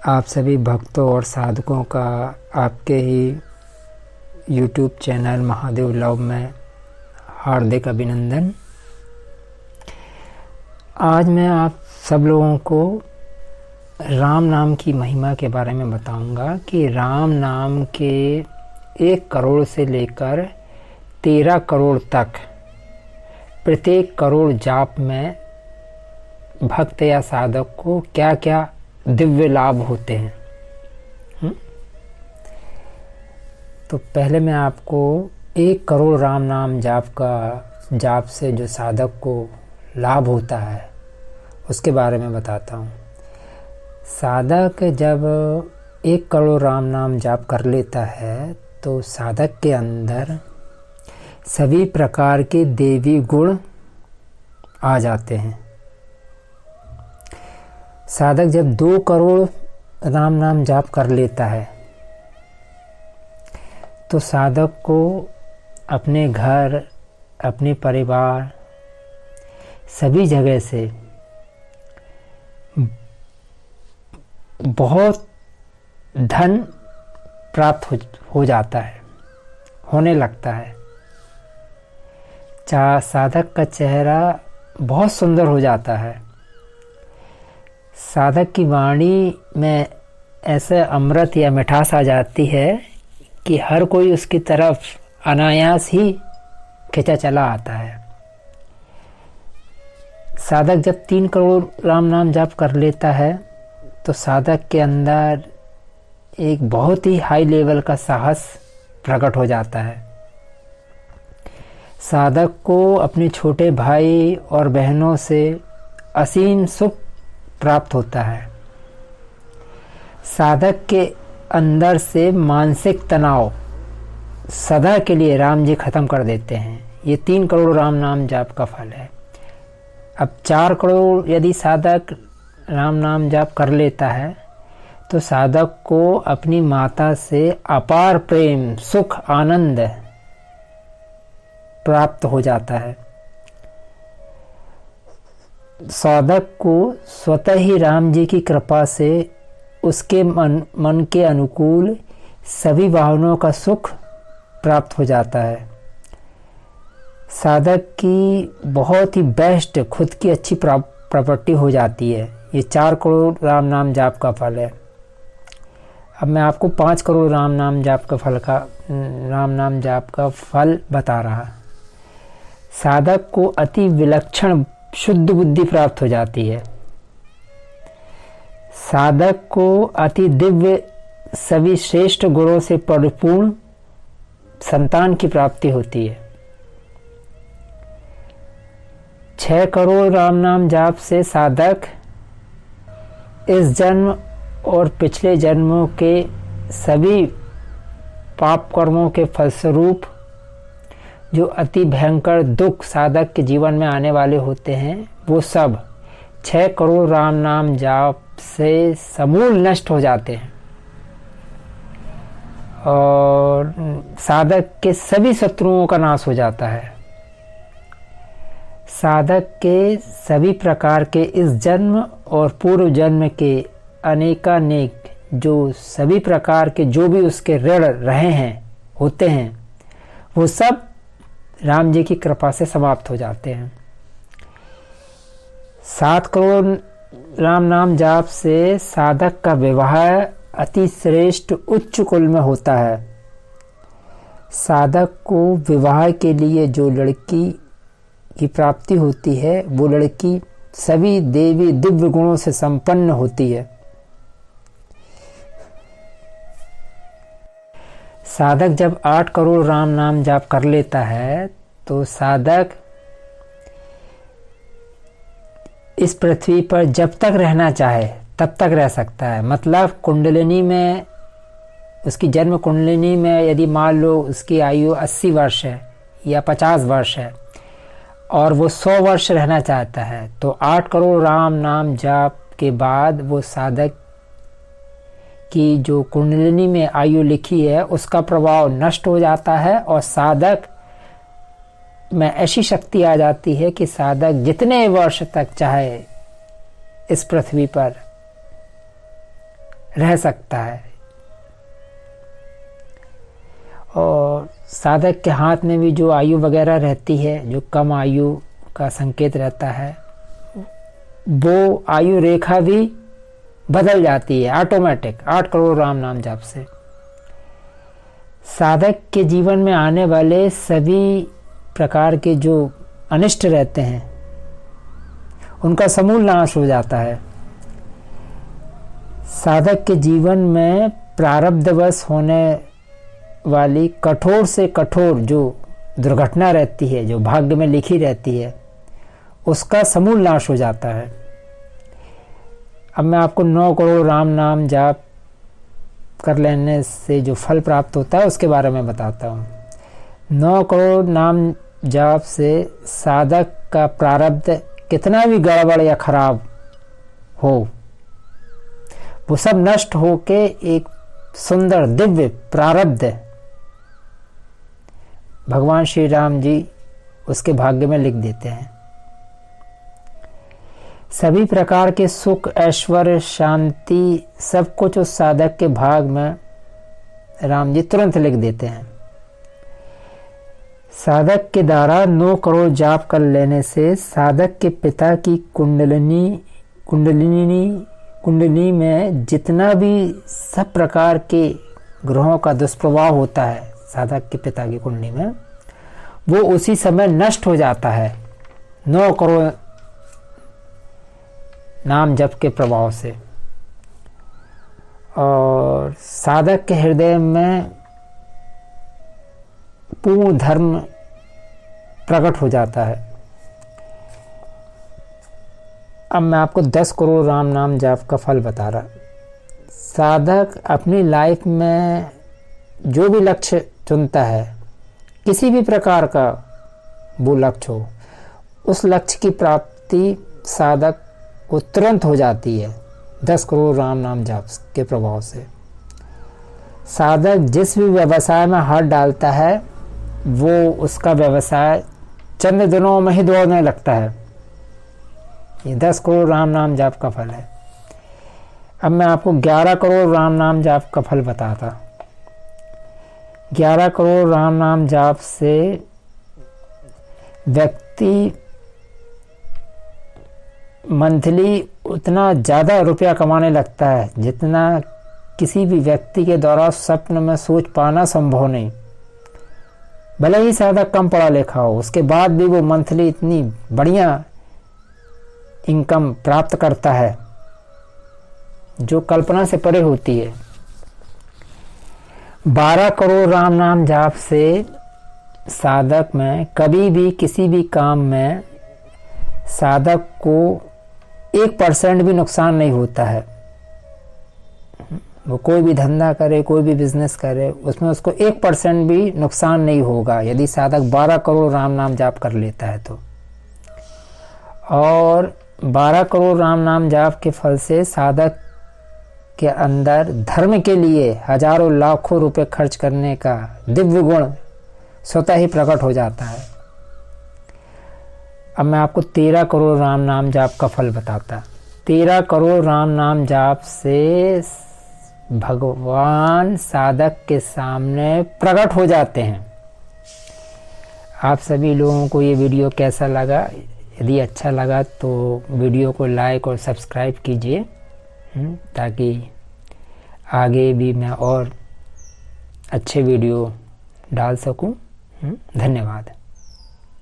आप सभी भक्तों और साधकों का आपके ही YouTube चैनल महादेव लव में हार्दिक अभिनंदन। आज मैं आप सब लोगों को राम नाम की महिमा के बारे में बताऊंगा कि राम नाम के 1 करोड़ से लेकर 13 करोड़ तक प्रत्येक करोड़ जाप में भक्त या साधक को क्या क्या दिव्य लाभ होते हैं। तो पहले मैं आपको 1 करोड़ राम नाम जाप से जो साधक को लाभ होता है उसके बारे में बताता हूँ। साधक जब 1 करोड़ राम नाम जाप कर लेता है तो साधक के अंदर सभी प्रकार के देवी गुण आ जाते हैं। साधक जब 2 करोड़ राम नाम जाप कर लेता है तो साधक को अपने घर, अपने परिवार, सभी जगह से बहुत धन प्राप्त हो जाता है, होने लगता है। साधक का चेहरा बहुत सुंदर हो जाता है। साधक की वाणी में ऐसे अमृत या मिठास आ जाती है कि हर कोई उसकी तरफ अनायास ही खिंचा चला आता है। साधक जब 3 करोड़ राम नाम जाप कर लेता है तो साधक के अंदर एक बहुत ही हाई लेवल का साहस प्रकट हो जाता है। साधक को अपने छोटे भाई और बहनों से असीम सुख प्राप्त होता है। साधक के अंदर से मानसिक तनाव सदा के लिए राम जी खत्म कर देते हैं। ये 3 करोड़ राम नाम जाप का फल है। अब 4 करोड़ यदि साधक राम नाम जाप कर लेता है तो साधक को अपनी माता से अपार प्रेम, सुख, आनंद प्राप्त हो जाता है। साधक को स्वतः ही राम जी की कृपा से उसके मन के अनुकूल सभी वाहनों का सुख प्राप्त हो जाता है। साधक की बहुत ही बेस्ट खुद की अच्छी प्रॉपर्टी हो जाती है। ये 4 करोड़ राम नाम जाप का फल है। अब मैं आपको 5 करोड़ राम नाम जाप का फल बता रहा। साधक को अति विलक्षण शुद्ध बुद्धि प्राप्त हो जाती है। साधक को अति दिव्य सभी श्रेष्ठ गुणों से परिपूर्ण संतान की प्राप्ति होती है। 6 करोड़ राम नाम जाप से साधक इस जन्म और पिछले जन्मों के सभी पाप कर्मों के फलस्वरूप जो अति भयंकर दुख साधक के जीवन में आने वाले होते हैं वो सब 6 करोड़ राम नाम जाप से समूल नष्ट हो जाते हैं और साधक के सभी शत्रुओं का नाश हो जाता है। साधक के सभी प्रकार के इस जन्म और पूर्व जन्म के अनेकानेक जो सभी प्रकार के जो भी उसके ऋण रहे हैं होते हैं वो सब राम जी की कृपा से समाप्त हो जाते हैं। 7 करोड़ राम नाम जाप से साधक का विवाह अति श्रेष्ठ उच्च कुल में होता है। साधक को विवाह के लिए जो लड़की की प्राप्ति होती है वो लड़की सभी देवी दिव्य गुणों से संपन्न होती है। साधक जब 8 करोड़ राम नाम जाप कर लेता है तो साधक इस पृथ्वी पर जब तक रहना चाहे तब तक रह सकता है। मतलब कुंडलिनी में, उसकी जन्म कुंडलिनी में यदि मान लो उसकी आयु 80 वर्ष है या 50 वर्ष है और वो 100 वर्ष रहना चाहता है तो 8 करोड़ राम नाम जाप के बाद वो साधक की जो कुंडलिनी में आयु लिखी है उसका प्रभाव नष्ट हो जाता है और साधक में ऐसी शक्ति आ जाती है कि साधक जितने वर्ष तक चाहे इस पृथ्वी पर रह सकता है। और साधक के हाथ में भी जो आयु वगैरह रहती है, जो कम आयु का संकेत रहता है, वो आयु रेखा भी बदल जाती है ऑटोमेटिक 8 करोड़ राम नाम जाप से। साधक के जीवन में आने वाले सभी प्रकार के जो अनिष्ट रहते हैं उनका समूल नाश हो जाता है। साधक के जीवन में प्रारब्धवश होने वाली कठोर से कठोर जो दुर्घटना रहती है, जो भाग्य में लिखी रहती है, उसका समूल नाश हो जाता है। अब मैं आपको 9 करोड़ राम नाम जाप कर लेने से जो फल प्राप्त होता है उसके बारे में बताता हूँ। 9 करोड़ नाम जाप से साधक का प्रारब्ध कितना भी गड़बड़ या खराब हो, वो सब नष्ट होके एक सुंदर दिव्य प्रारब्ध भगवान श्री राम जी उसके भाग्य में लिख देते हैं। सभी प्रकार के सुख, ऐश्वर्य, शांति, सब कुछ उस साधक के भाग में राम जी तुरंत लिख देते हैं। साधक के द्वारा 9 करोड़ जाप कर लेने से साधक के पिता की कुंडलिनी में जितना भी सब प्रकार के ग्रहों का दुष्प्रभाव होता है साधक के पिता की कुंडली में, वो उसी समय नष्ट हो जाता है 9 करोड़ नाम जप के प्रभाव से। और साधक के हृदय में पूर्ण धर्म प्रकट हो जाता है। अब मैं आपको 10 करोड़ राम नाम जाप का फल बता रहा। साधक अपनी लाइफ में जो भी लक्ष्य चुनता है, किसी भी प्रकार का वो लक्ष्य हो, उस लक्ष्य की प्राप्ति साधक को तुरंत हो जाती है 10 करोड़ राम नाम जाप के प्रभाव से। साधक जिस भी व्यवसाय में हाथ डालता है वो उसका व्यवसाय चंद दिनों में ही दौड़ने लगता है। ये 10 करोड़ राम नाम जाप का फल है। अब मैं आपको 11 करोड़ राम नाम जाप का फल बताता। 11 करोड़ राम नाम जाप से व्यक्ति मंथली उतना ज़्यादा रुपया कमाने लगता है जितना किसी भी व्यक्ति के द्वारा स्वप्न में सोच पाना संभव नहीं। भले ही साधक कम पढ़ा लिखा हो, उसके बाद भी वो मंथली इतनी बढ़िया इनकम प्राप्त करता है जो कल्पना से परे होती है। 12 करोड़ राम नाम जाप से साधक में कभी भी किसी भी काम में साधक को 1% भी नुकसान नहीं होता है। वो कोई भी धंधा करे, कोई भी बिजनेस करे, उसमें उसको 1% भी नुकसान नहीं होगा यदि साधक 12 करोड़ राम नाम जाप कर लेता है तो। और 12 करोड़ राम नाम जाप के फल से साधक के अंदर धर्म के लिए हजारों लाखों रुपए खर्च करने का दिव्य गुण स्वतः ही प्रकट हो जाता है। अब मैं आपको 13 करोड़ राम नाम जाप का फल बताता। 13 करोड़ राम नाम जाप से भगवान साधक के सामने प्रकट हो जाते हैं। आप सभी लोगों को ये वीडियो कैसा लगा? यदि अच्छा लगा तो वीडियो को लाइक और सब्सक्राइब कीजिए ताकि आगे भी मैं और अच्छे वीडियो डाल सकूं। धन्यवाद।